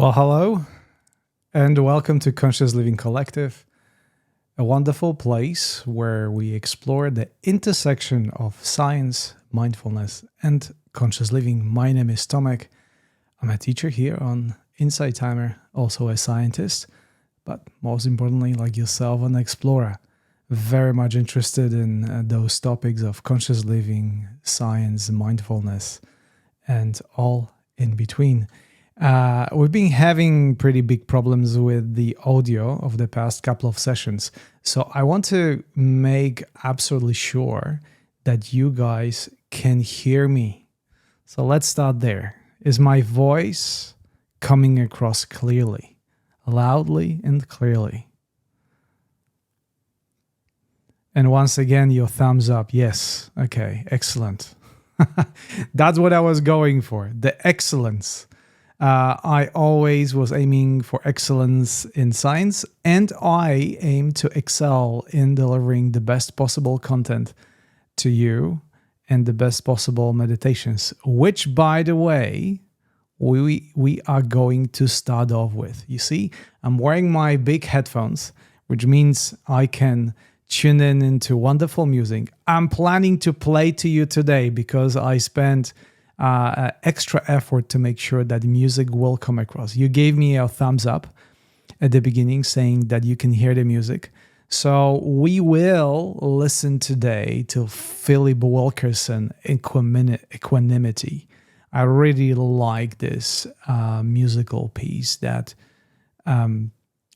Well, hello, and welcome to Conscious Living Collective, a wonderful place where we explore the intersection of science, mindfulness, and conscious living. My name is Tomek. I'm a teacher here on Insight Timer, also a scientist, but most importantly, like yourself, an explorer. Very much interested in those topics of conscious living, science, mindfulness, and all in between. We've been having pretty big problems with the audio of the past couple of sessions. So I want to make absolutely sure that you guys can hear me. So let's start there. Is my voice coming across clearly, loudly and clearly? And once again, your thumbs up. Yes. Okay. Excellent. That's what I was going for. The excellence. I always was aiming for excellence in science, and I aim to excel in delivering the best possible content to you and the best possible meditations, which, by the way, we are going to start off with. You see, I'm wearing my big headphones, which means I can tune in into wonderful music. I'm planning to play to you today because I spent extra effort to make sure that the music will come across. You gave me a thumbs up at the beginning saying that you can hear the music. So we will listen today to Philip Wilkerson, Equanimity. I really like this musical piece that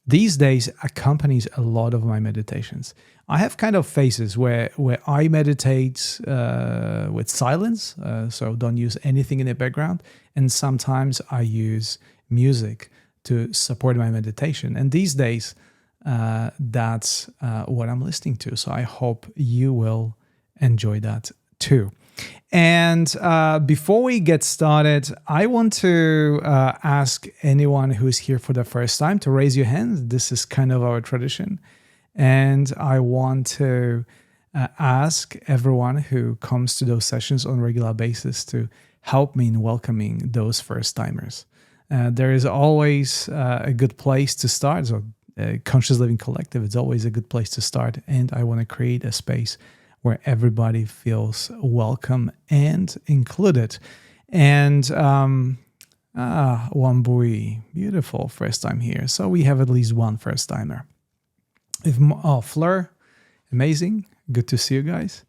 these days accompanies a lot of my meditations. I have kind of phases where I meditate with silence, so don't use anything in the background. And sometimes I use music to support my meditation. And these days, that's what I'm listening to. So I hope you will enjoy that too. And before we get started, I want to ask anyone who's here for the first time to raise your hand. This is kind of our tradition. And I want to ask everyone who comes to those sessions on a regular basis to help me in welcoming those first timers. There is always a good place to start. So Conscious Living Collective is always a good place to start. And I want to create a space where everybody feels welcome and included. And Wambui, beautiful first time here. So we have at least one first timer. Fleur, amazing. Good to see you guys.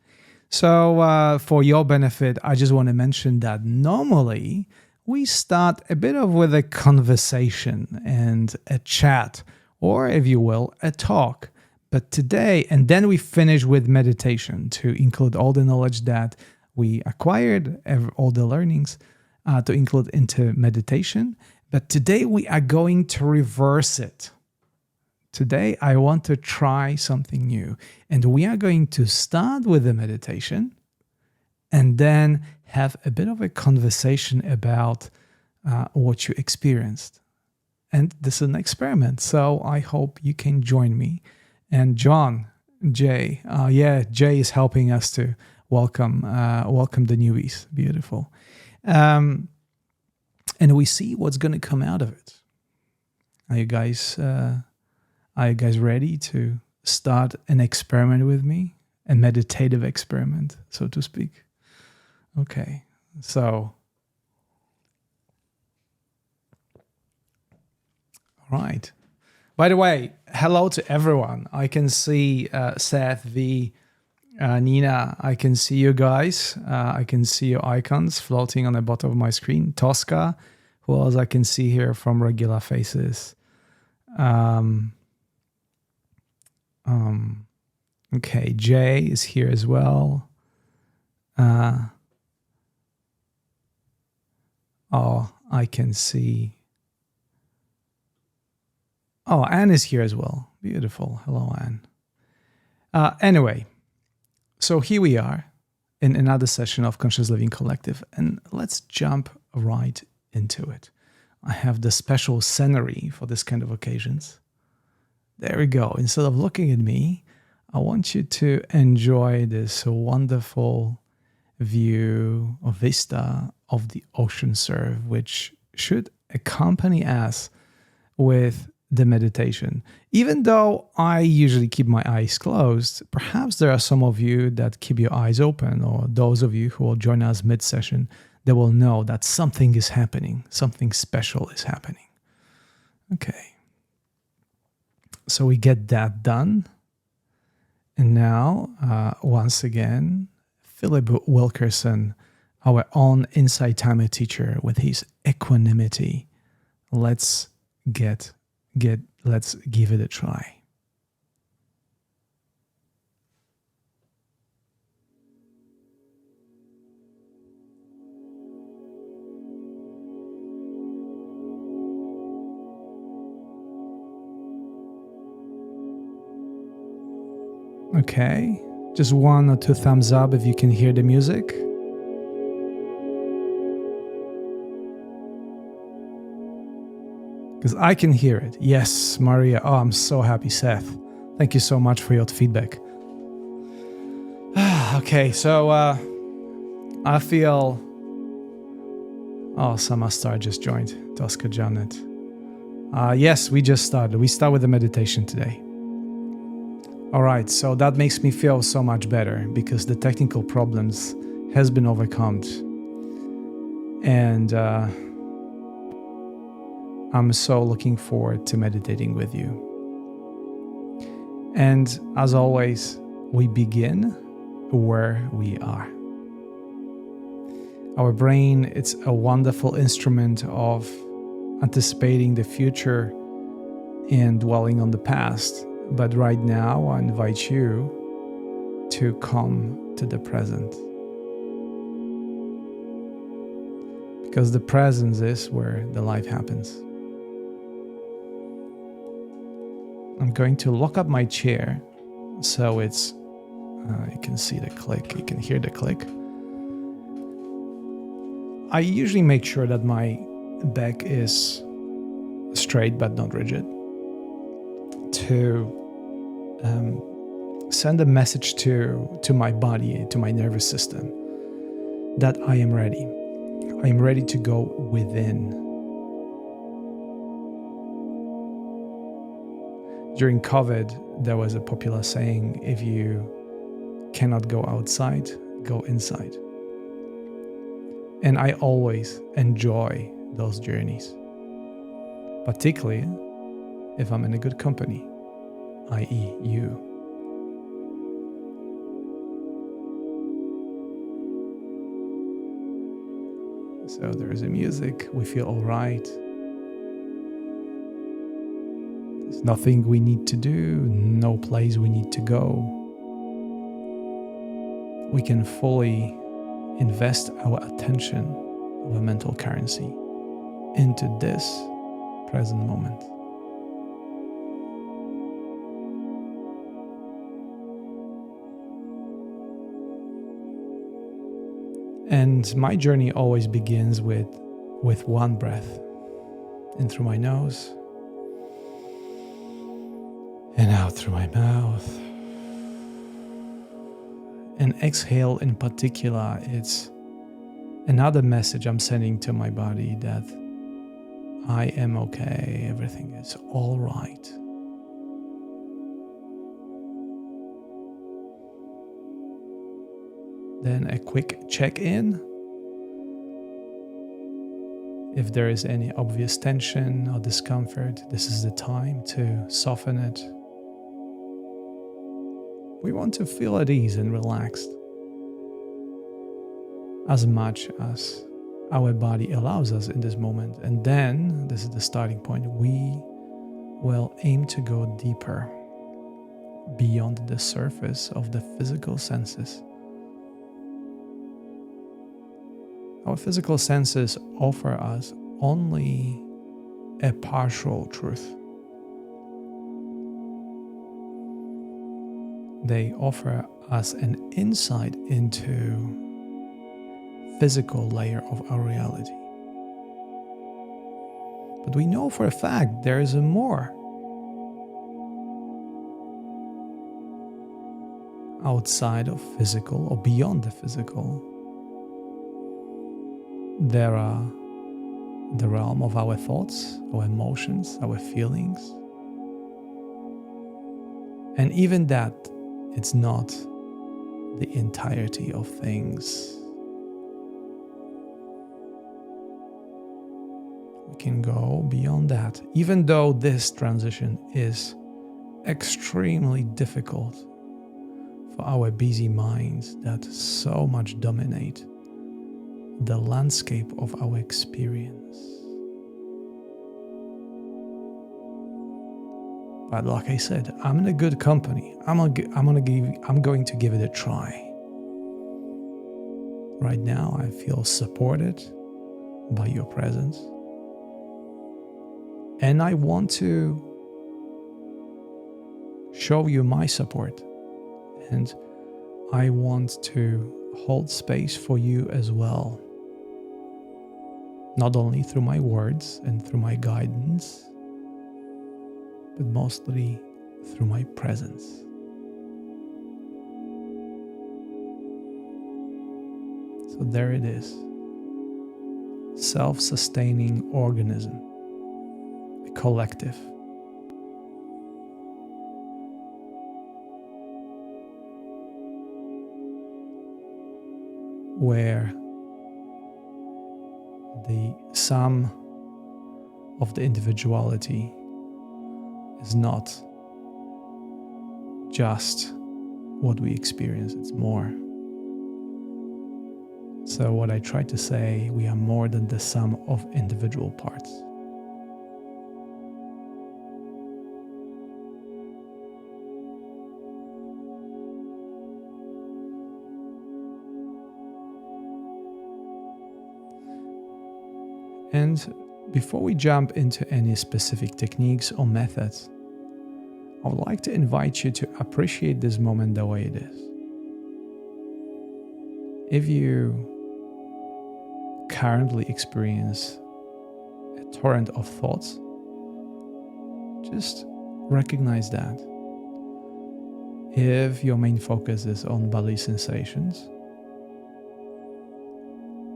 So for your benefit, I just want to mention that normally we start a bit of with a conversation and a chat, or if you will, a talk. But today, and then we finish with meditation to include all the knowledge that we acquired, all the learnings to include into meditation. But today we are going to reverse it. Today, I want to try something new. And we are going to start with the meditation and then have a bit of a conversation about what you experienced. And this is an experiment. So I hope you can join me. And John, Jay, Jay is helping us to welcome the newbies. Beautiful. And we see what's going to come out of it. Are you guys ready to start an experiment with me? A meditative experiment, so to speak. Okay, so, all right. By the way, hello to everyone. I can see Seth, V, Nina. I can see you guys. I can see your icons floating on the bottom of my screen. Tosca, who else I can see here from regular faces? Okay, Jay is here as well. I can see. Oh, Anne is here as well. Beautiful. Hello, Anne. Anyway, so here we are in another session of Conscious Living Collective, and let's jump right into it. I have the special scenery for this kind of occasions. There we go. Instead of looking at me, I want you to enjoy this wonderful view or vista of the ocean surf, which should accompany us with the meditation. Even though I usually keep my eyes closed, perhaps there are some of you that keep your eyes open, or those of you who will join us mid-session that will know that something is happening, something special is happening. Okay. So we get that done. And now, once again, Philip Wilkerson, our own Insight Timer teacher, with his equanimity. Let's give it a try. Okay, just 1 or 2 thumbs up if you can hear the music. Because I can hear it. Yes, Maria. Oh, I'm so happy, Seth. Thank you so much for your feedback. Okay, so I feel... Oh, Samastar just joined. Tosca Janet. Yes, we just started. We start with the meditation today. All right, so that makes me feel so much better because the technical problems has been overcome. And I'm so looking forward to meditating with you. And as always, we begin where we are. Our brain, it's a wonderful instrument of anticipating the future and dwelling on the past. But right now, I invite you to come to the present. Because the present is where the life happens. I'm going to lock up my chair so it's, you can see the click, you can hear the click. I usually make sure that my back is straight but not rigid, to send a message to my body, to my nervous system, that I am ready. I am ready to go within. During COVID, there was a popular saying, if you cannot go outside, go inside. And I always enjoy those journeys, particularly if I'm in a good company, i.e. you. So there is a music, we feel all right. There's nothing we need to do, no place we need to go. We can fully invest our attention of a mental currency into this present moment. And my journey always begins with one breath in through my nose and out through my mouth. And exhale in particular, it's another message I'm sending to my body that I am okay, everything is all right. Then a quick check-in. If there is any obvious tension or discomfort, this is the time to soften it. We want to feel at ease and relaxed as much as our body allows us in this moment. And then, this is the starting point, we will aim to go deeper beyond the surface of the physical senses. Our physical senses offer us only a partial truth. They offer us an insight into physical layer of our reality. But we know for a fact there is a more. Outside of physical or beyond the physical, there are the realm of our thoughts, our emotions, our feelings. And even that, it's not the entirety of things. We can go beyond that, even though this transition is extremely difficult for our busy minds that so much dominate the landscape of our experience. But like I said, I'm in a good company. I'm going to give it a try. Right now, I feel supported by your presence. And I want to show you my support. And I want to hold space for you as well. Not only through my words and through my guidance, but mostly through my presence. So there it is. Self-sustaining organism. A collective. Where the sum of the individuality is not just what we experience, it's more. So what I try to say, we are more than the sum of individual parts. And before we jump into any specific techniques or methods, I would like to invite you to appreciate this moment the way it is. If you currently experience a torrent of thoughts, just recognize that. If your main focus is on bodily sensations,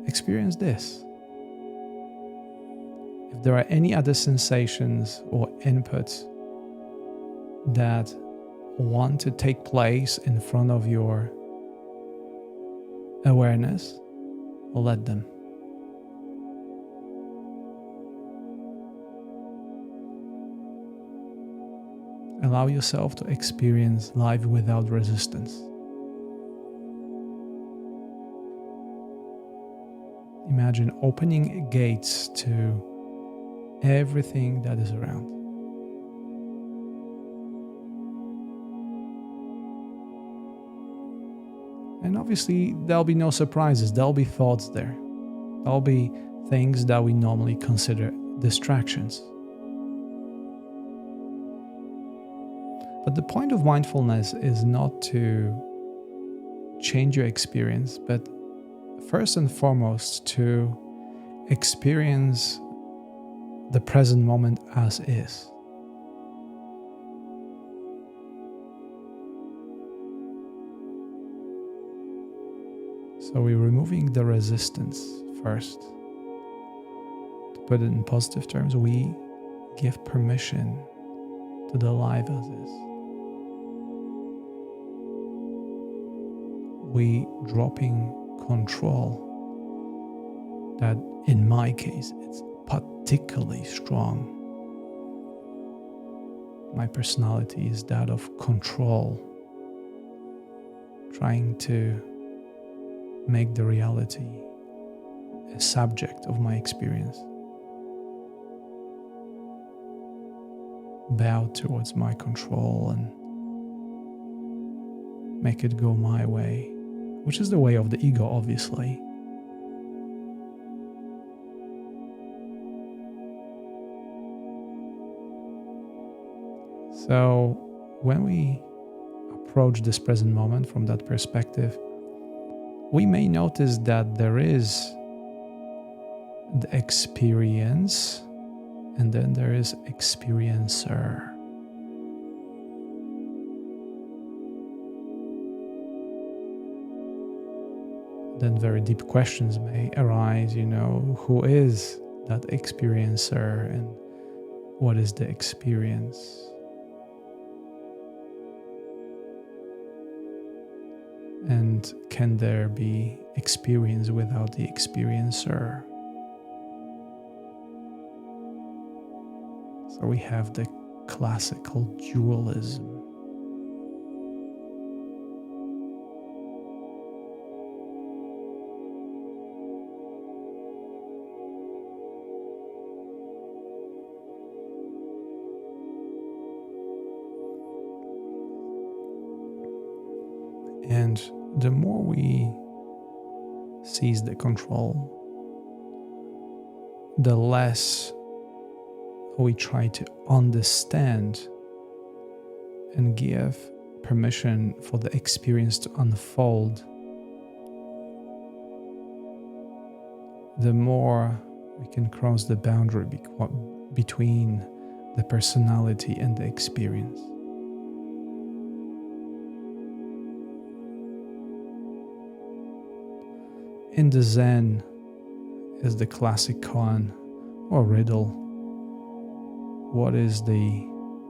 experience this. If there are any other sensations or inputs that want to take place in front of your awareness, let them. Allow yourself to experience life without resistance. Imagine opening gates to everything that is around. And obviously, there'll be no surprises. There'll be thoughts there. There'll be things that we normally consider distractions. But the point of mindfulness is not to change your experience, but first and foremost to experience the present moment as is. So we're removing the resistance first. To put it in positive terms, we give permission to the life as is. We dropping control that in my case it's particularly strong. My personality is that of control, trying to make the reality a subject of my experience, bow towards my control and make it go my way, which is the way of the ego, obviously. So when we approach this present moment from that perspective, we may notice that there is the experience and then there is experiencer. Then very deep questions may arise, who is that experiencer and what is the experience. And can there be experience without the experiencer? So we have the classical dualism. And the more we seize the control, the less we try to understand and give permission for the experience to unfold, the more we can cross the boundary between the personality and the experience. In the Zen is the classic koan or riddle. What is the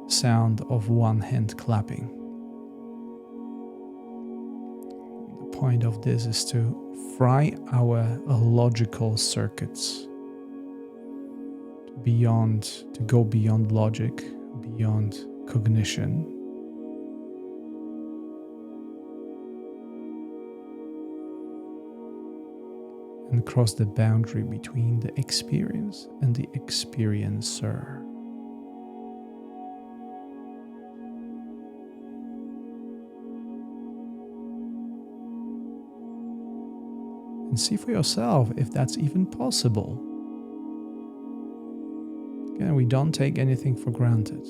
sound of one hand clapping? The point of this is to fry our logical circuits to go beyond logic, beyond cognition. And cross the boundary between the experience and the experiencer. And see for yourself if that's even possible. Again, we don't take anything for granted.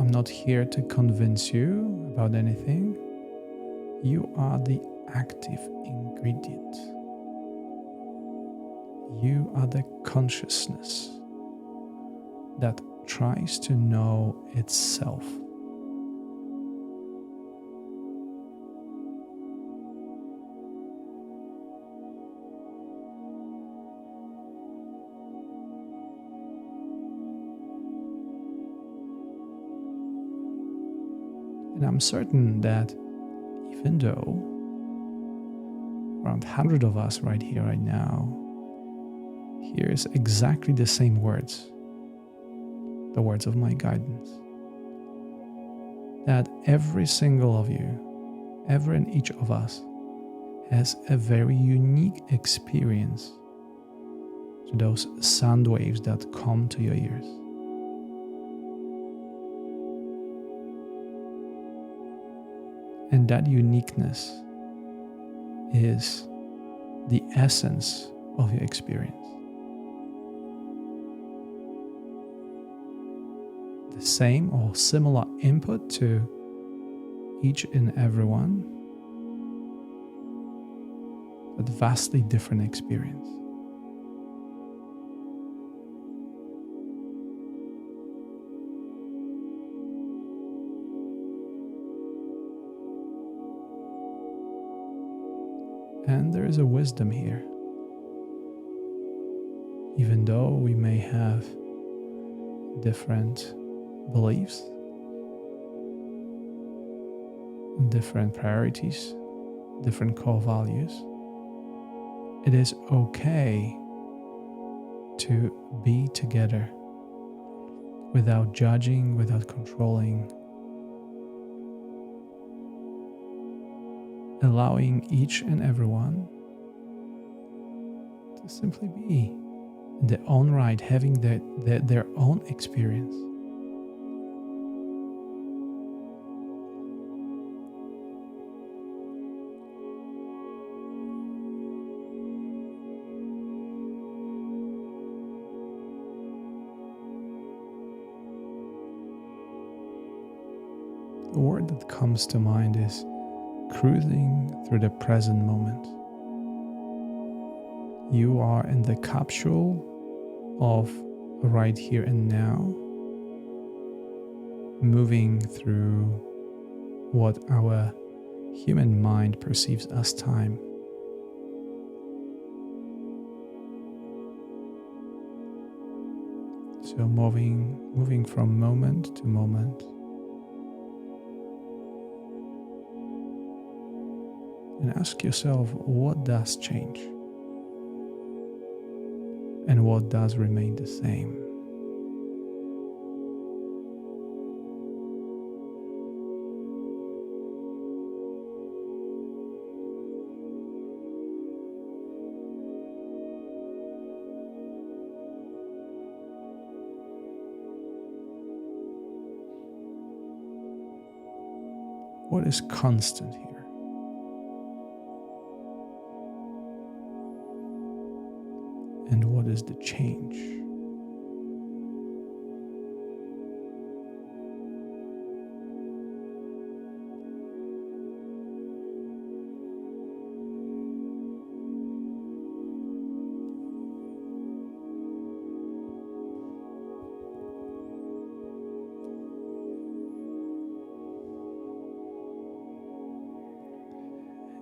I'm not here to convince you about anything. You are the active ingredient. You are the consciousness that tries to know itself. And I'm certain that even though around 100 of us right here, right now, hears exactly the same words, the words of my guidance, that every single of you, every and each of us, has a very unique experience to those sound waves that come to your ears. And that uniqueness is the essence of your experience. The same or similar input to each and every one, but vastly different experience. And there is a wisdom here. Even though we may have different beliefs, different priorities, different core values, it is okay to be together without judging, without controlling, allowing each and everyone to simply be in their own right, having their own experience. The word that comes to mind is cruising through the present moment. You are in the capsule of right here and now, moving through what our human mind perceives as time. So moving from moment to moment. And ask yourself, what does change? And what does remain the same? What is constant here? And what is the change?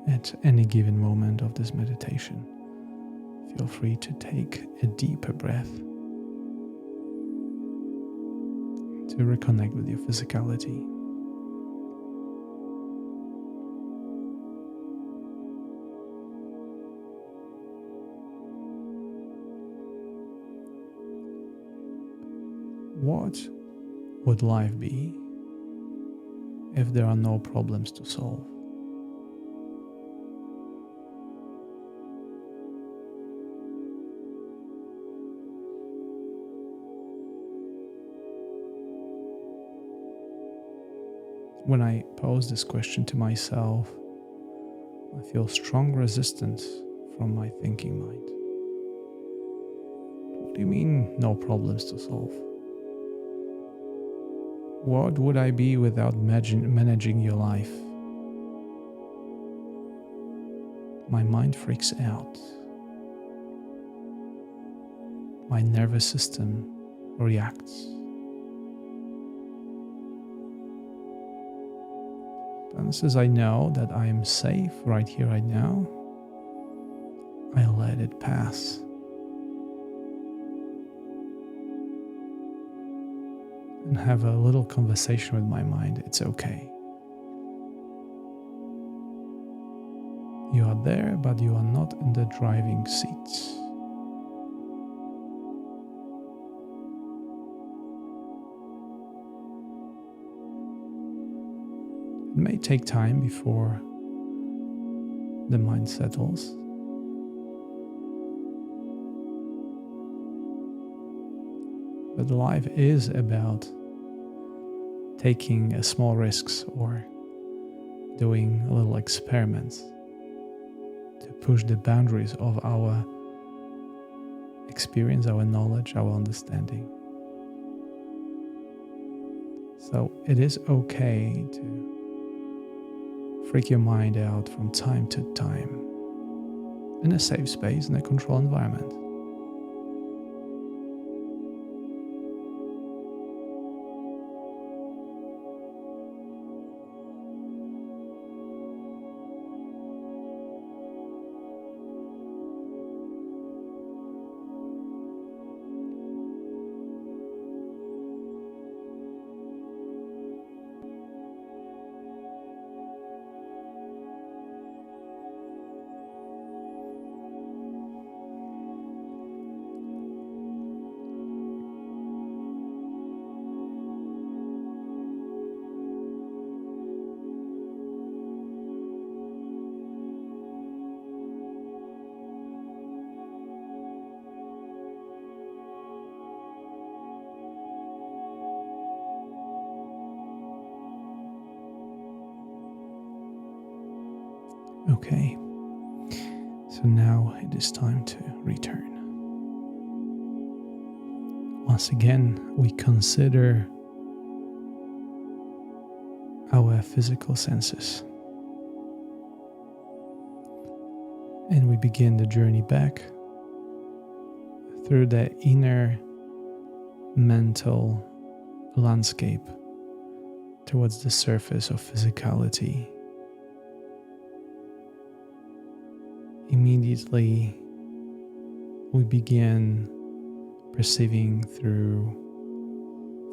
At any given moment of this meditation, feel free to take a deeper breath to reconnect with your physicality. What would life be if there are no problems to solve? When I pose this question to myself, I feel strong resistance from my thinking mind. What do you mean, no problems to solve? What would I be without managing your life? My mind freaks out. My nervous system reacts. And since I know that I am safe right here, right now, I let it pass. And have a little conversation with my mind. It's okay. You are there, but you are not in the driving seats. It may take time before the mind settles. But life is about taking small risks or doing little experiments to push the boundaries of our experience, our knowledge, our understanding. So it is okay to freak your mind out from time to time in a safe space, in a controlled environment. Okay, so now it is time to return. Once again, we consider our physical senses. And we begin the journey back through the inner mental landscape towards the surface of physicality. Immediately, we begin perceiving through,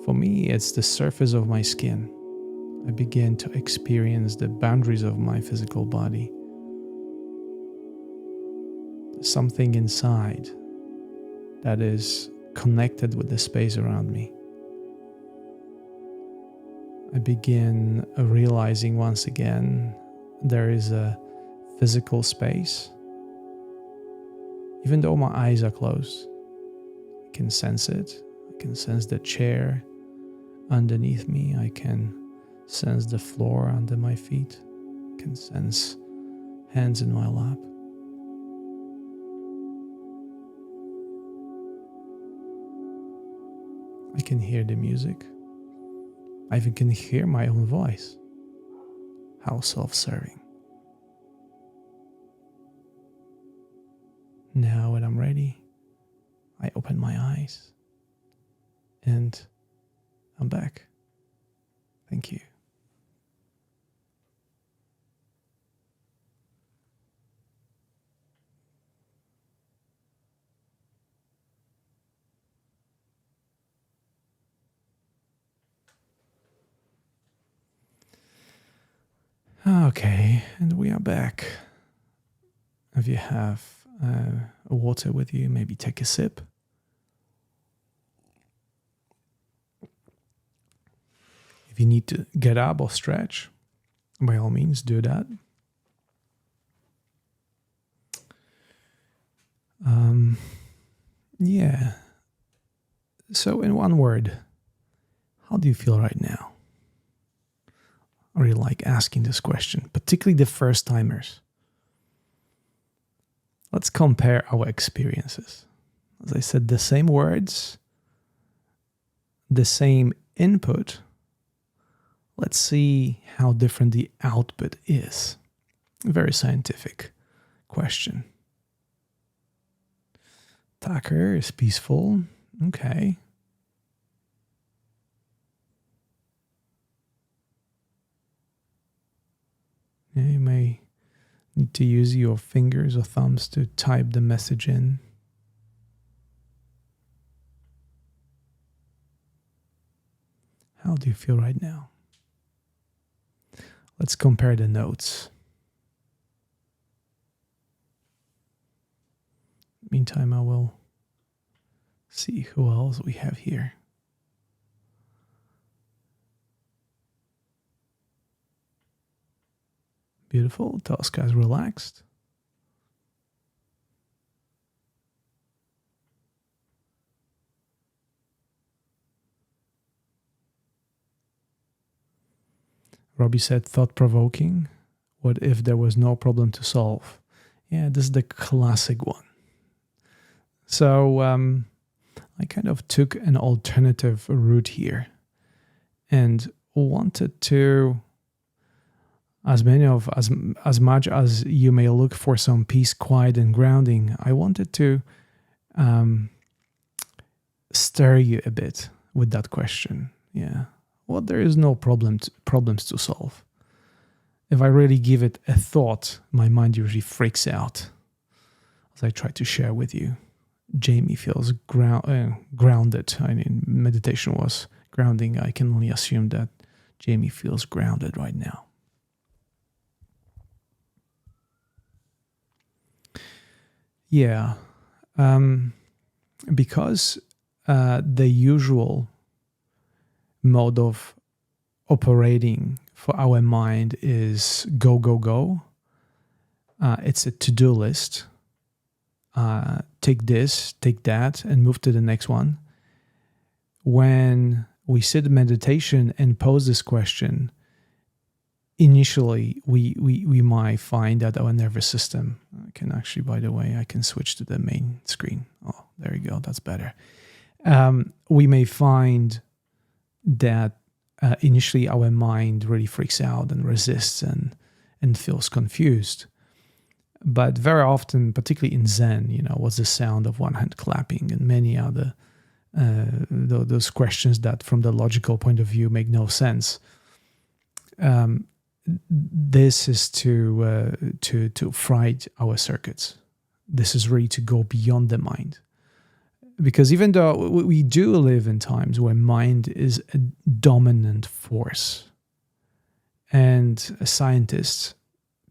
for me, it's the surface of my skin. I begin to experience the boundaries of my physical body. There's something inside that is connected with the space around me. I begin realizing once again there is a physical space. Even though my eyes are closed, I can sense it. I can sense the chair underneath me. I can sense the floor under my feet. I can sense hands in my lap. I can hear the music. I even can hear my own voice. How self-serving. Now when I'm ready, I open my eyes and I'm back. Thank you. Okay, and we are back. If you have water with you, maybe take a sip. If you need to get up or stretch, by all means, do that. Yeah. So in one word, how do you feel right now? I really like asking this question, particularly the first timers. Let's compare our experiences. As I said, the same words, the same input. Let's see how different the output is. A very scientific question. Tucker is peaceful. Okay. Yeah, you may need to use your fingers or thumbs to type the message in. How do you feel right now? Let's compare the notes. Meantime, I will see who else we have here. Beautiful. Tosca is relaxed. Robbie said thought-provoking. What if there was no problem to solve? Yeah, this is the classic one. So I kind of took an alternative route here and wanted to, as much as you may look for some peace, quiet, and grounding, I wanted to stir you a bit with that question. Yeah, well, there is no problems to solve. If I really give it a thought, my mind usually freaks out. As I try to share with you, Jamie feels grounded. I mean, meditation was grounding. I can only assume that Jamie feels grounded right now. Yeah, because the usual mode of operating for our mind is go, go, go. It's a to-do list. Take this, take that, and move to the next one. When we sit in meditation and pose this question, initially we might find that our nervous system can actually, by the way, I can switch to the main screen. Oh, there you go. That's better. We may find that initially our mind really freaks out and resists and feels confused. But very often, particularly in Zen, what's the sound of one hand clapping and many other those questions that from the logical point of view make no sense. This is to fright our circuits. This is really to go beyond the mind. Because even though we do live in times where mind is a dominant force, and scientists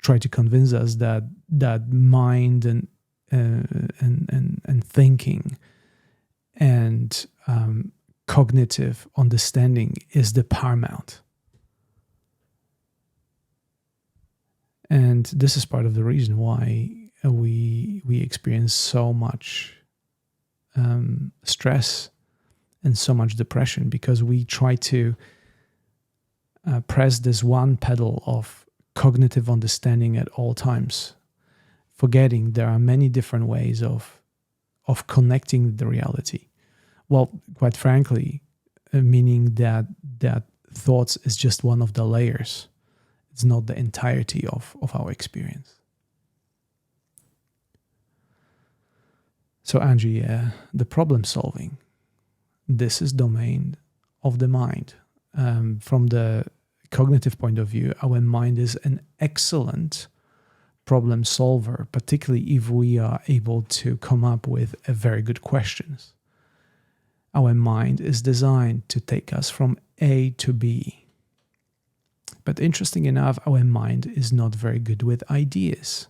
try to convince us that mind and thinking and cognitive understanding is the paramount. And this is part of the reason why we experience so much stress and so much depression, because we try to press this one pedal of cognitive understanding at all times, forgetting there are many different ways of connecting with the reality. Well, quite frankly, meaning that thoughts is just one of the layers. It's not the entirety of our experience. So Angie, the problem solving, this is domain of the mind. From the cognitive point of view, our mind is an excellent problem solver, particularly if we are able to come up with a very good questions. Our mind is designed to take us from A to B. But interesting enough, our mind is not very good with ideas.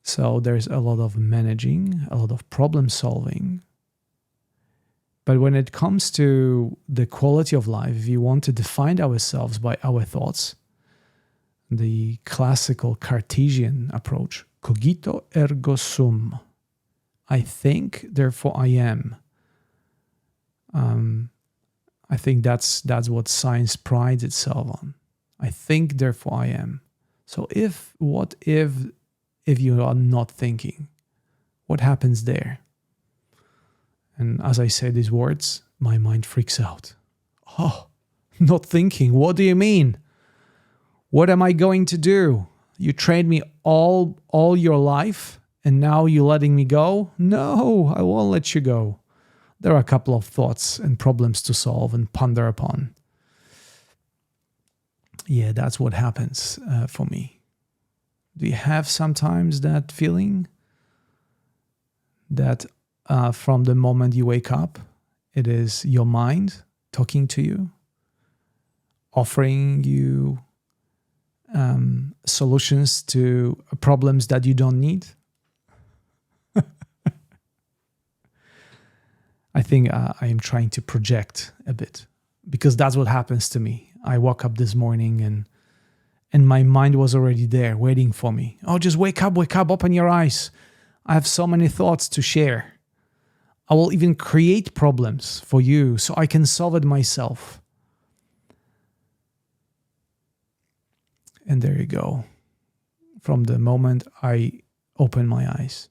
So there's a lot of managing, a lot of problem solving. But when it comes to the quality of life, if you want to define ourselves by our thoughts, the classical Cartesian approach, cogito ergo sum, I think, therefore I am. I think that's what science prides itself on. I think, therefore I am. So what if you are not thinking? What happens there? And as I say these words, my mind freaks out. Oh, not thinking. What do you mean? What am I going to do? You trained me all your life and now you're letting me go? No, I won't let you go. There are a couple of thoughts and problems to solve and ponder upon. Yeah, that's what happens for me. Do you have sometimes that feeling that from the moment you wake up, it is your mind talking to you, offering you solutions to problems that you don't need? I think I am trying to project a bit, because that's what happens to me. I woke up this morning and my mind was already there waiting for me. Oh, just wake up, open your eyes. I have so many thoughts to share. I will even create problems for you so I can solve it myself. And there you go. From the moment I open my eyes,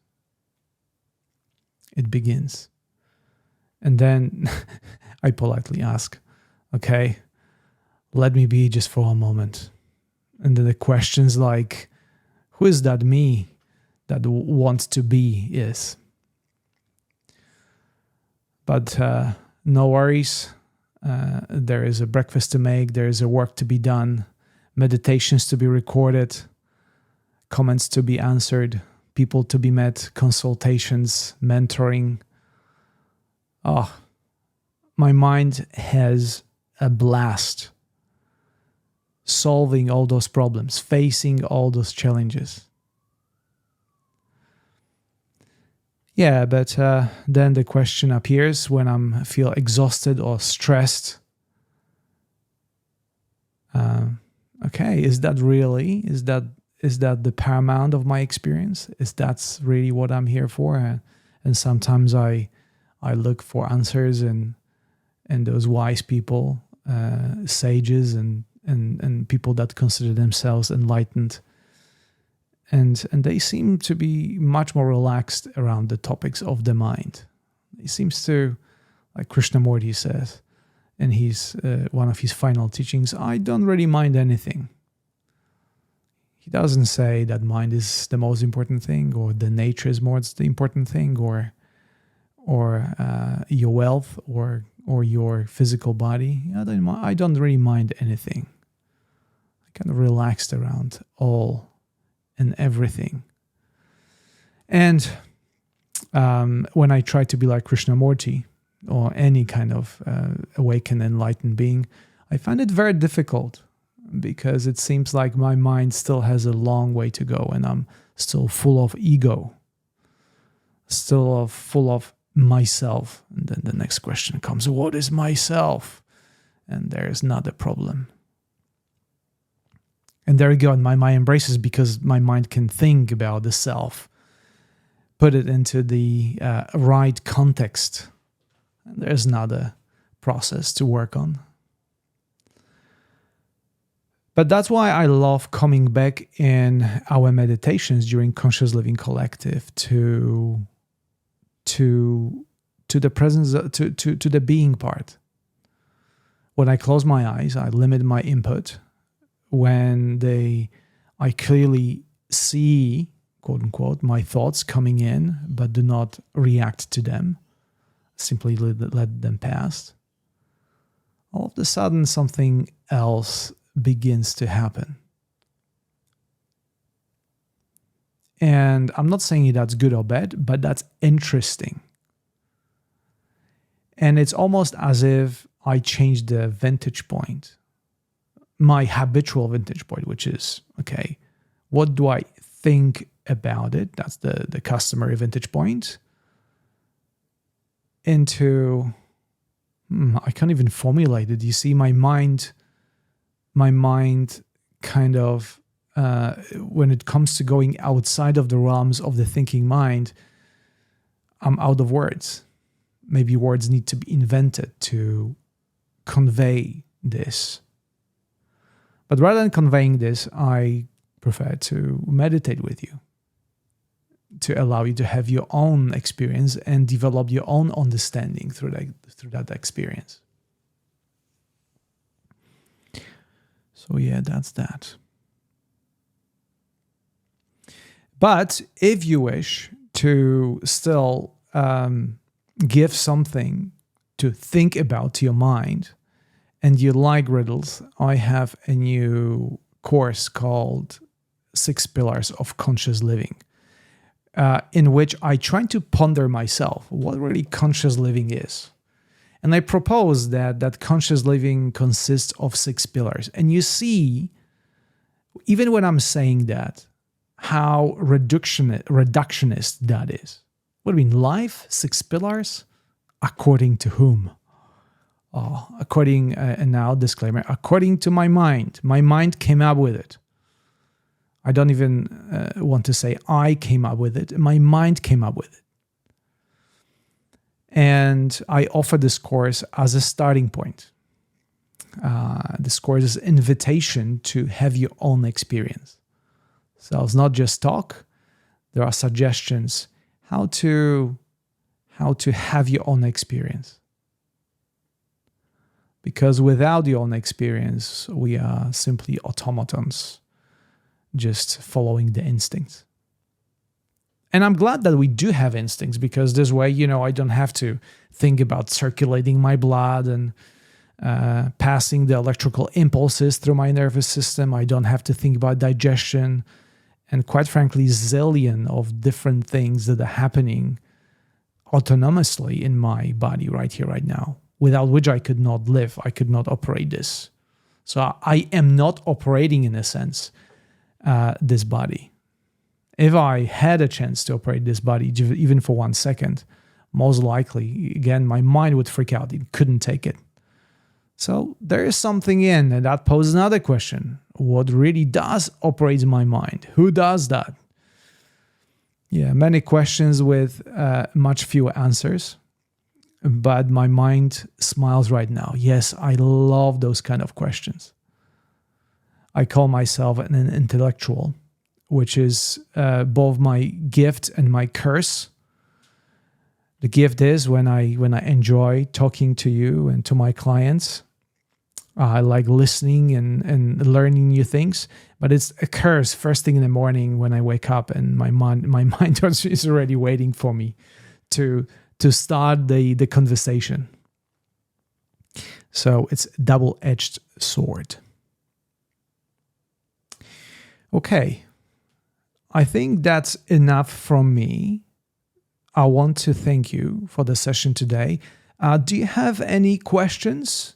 it begins. And then I politely ask, okay, let me be just for a moment. And then the questions like, who is that me that wants to be is? But no worries. There is a breakfast to make. There is a work to be done. Meditations to be recorded. Comments to be answered. People to be met. Consultations. Mentoring. Oh, my mind has a blast solving all those problems, facing all those challenges. Yeah, but then the question appears when I feel exhausted or stressed. Okay, is that the paramount of my experience? Is that really what I'm here for? And sometimes I look for answers and those wise people, sages and people that consider themselves enlightened. And they seem to be much more relaxed around the topics of the mind. It seems to, like Krishnamurti says in one of his final teachings, I don't really mind anything. He doesn't say that mind is the most important thing, or the nature is the important thing, or your wealth, or your physical body. I don't really mind anything. I kind of relaxed around all and everything. And when I try to be like Krishnamurti or any kind of awakened, enlightened being, I find it very difficult because it seems like my mind still has a long way to go and I'm still full of ego, full of myself. And then the next question comes, what is myself? And there's not a problem. And there you go. And my mind embraces because my mind can think about the self, put it into the right context. And there's another process to work on. But that's why I love coming back in our meditations during Conscious Living Collective to the presence, to the being part. When I close my eyes, I limit my input. When I clearly see, quote unquote, my thoughts coming in, but do not react to them, simply let them pass. All of a sudden, something else begins to happen. And I'm not saying that's good or bad, but that's interesting. And it's almost as if I changed the vantage point, my habitual vantage point, which is, okay, what do I think about it? That's the customary vantage point. Into, I can't even formulate it. You see, my mind kind of, when it comes to going outside of the realms of the thinking mind, I'm out of words. Maybe words need to be invented to convey this. But rather than conveying this, I prefer to meditate with you, to allow you to have your own experience and develop your own understanding through that experience. So yeah, that's that. But if you wish to still give something to think about to your mind, and you like riddles, I have a new course called 6 Pillars of Conscious Living, in which I try to ponder myself what really conscious living is. And I propose that conscious living consists of 6 pillars. And you see, even when I'm saying that, how reductionist that is. What do you mean, life, 6 pillars? According to whom? And now disclaimer, according to my mind. My mind came up with it. I don't even want to say I came up with it. My mind came up with it. And I offer this course as a starting point. This course is an invitation to have your own experience. So it's not just talk. There are suggestions how to have your own experience. Because without your own experience, we are simply automatons, just following the instincts. And I'm glad that we do have instincts, because this way, I don't have to think about circulating my blood and passing the electrical impulses through my nervous system. I don't have to think about digestion and, quite frankly, zillion of different things that are happening autonomously in my body right here, right now, without which I could not live. I could not operate this. So I am not operating, in a sense, this body. If I had a chance to operate this body, even for 1 second, most likely, again, my mind would freak out. It couldn't take it. So there is something in, and that poses another question. What really does operate my mind? Who does that? Yeah, many questions with much fewer answers. But my mind smiles right now. Yes, I love those kind of questions. I call myself an intellectual, which is both my gift and my curse. The gift is when I enjoy talking to you and to my clients. I like listening and learning new things. But it's a curse first thing in the morning when I wake up and my mind is already waiting for me to start the conversation. So it's a double-edged sword. Okay. I think that's enough from me. I want to thank you for the session today. Do you have any questions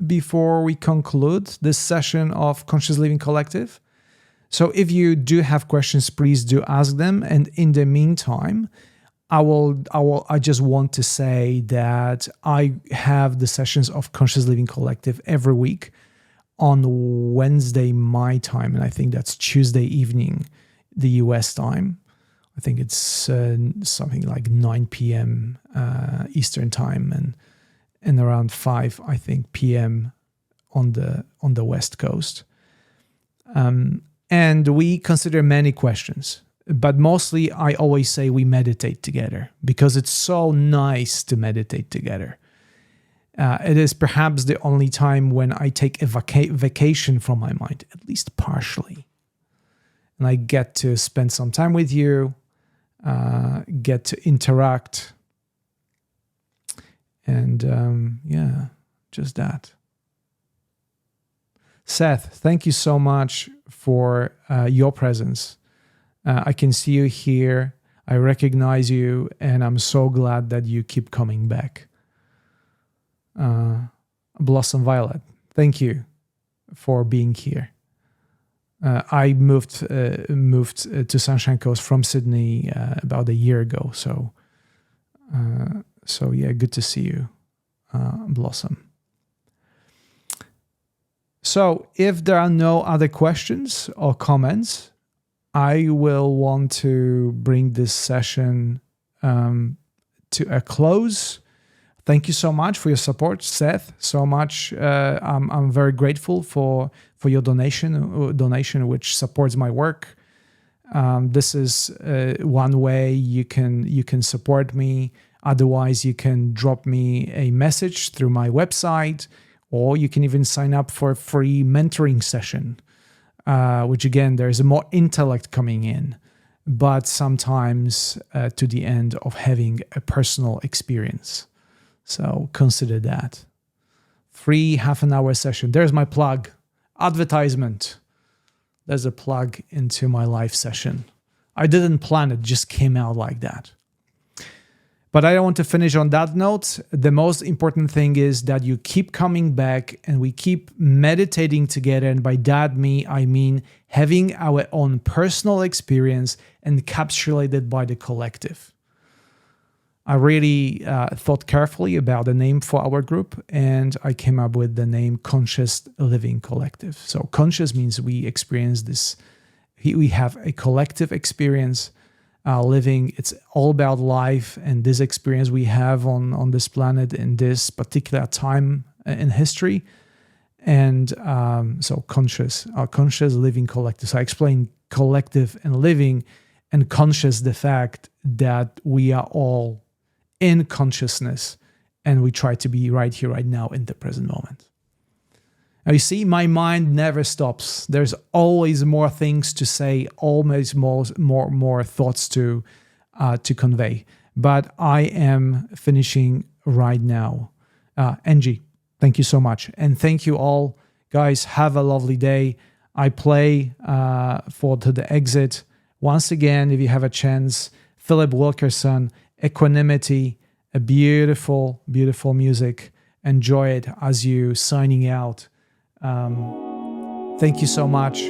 before we conclude this session of Conscious Living Collective? So if you do have questions, please do ask them. And in the meantime, I just want to say that I have the sessions of Conscious Living Collective every week on Wednesday, my time. And I think that's Tuesday evening, the US time. I think it's something like 9 p.m. Eastern time and around 5, I think, p.m. on the West Coast. And we consider many questions, but mostly I always say we meditate together because it's so nice to meditate together. It is perhaps the only time when I take a vacation from my mind, at least partially. And I get to spend some time with you, get to interact. And just that. Seth, thank you so much for your presence. I can see you here. I recognize you, and I'm so glad that you keep coming back. Blossom Violet, thank you for being here. I moved to Sunshine Coast from Sydney about a year ago. So yeah, good to see you, Blossom. So if there are no other questions or comments, I will want to bring this session to a close. Thank you so much for your support, Seth. So much. I'm very grateful for your donation, which supports my work. This is one way you can support me. Otherwise, you can drop me a message through my website, or you can even sign up for a free mentoring session, which again, there's more intellect coming in, but sometimes to the end of having a personal experience. So consider that. Free half-an-hour session. There's my plug. Advertisement. There's a plug into my live session. I didn't plan it, just came out like that. But I don't want to finish on that note. The most important thing is that you keep coming back and we keep meditating together. And by that I mean having our own personal experience encapsulated by the collective. I really thought carefully about the name for our group, and I came up with the name Conscious Living Collective. So conscious means we experience this. We have a collective experience. Living, it's all about life and this experience we have on this planet in this particular time in history. And so conscious living collective. So I explained collective and living, and conscious, the fact that we are all in consciousness and we try to be right here, right now in the present moment. Now you see, my mind never stops. There's always more things to say, always more thoughts to convey. But I am finishing right now. Angie, thank you so much. And thank you all. Guys, have a lovely day. I play to the exit. Once again, if you have a chance, Philip Wilkerson, Equanimity, a beautiful, beautiful music. Enjoy it as you signing out. Thank you so much.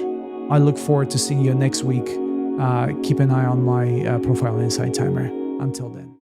I look forward to seeing you next week. Keep an eye on my profile Inside Timer. Until then.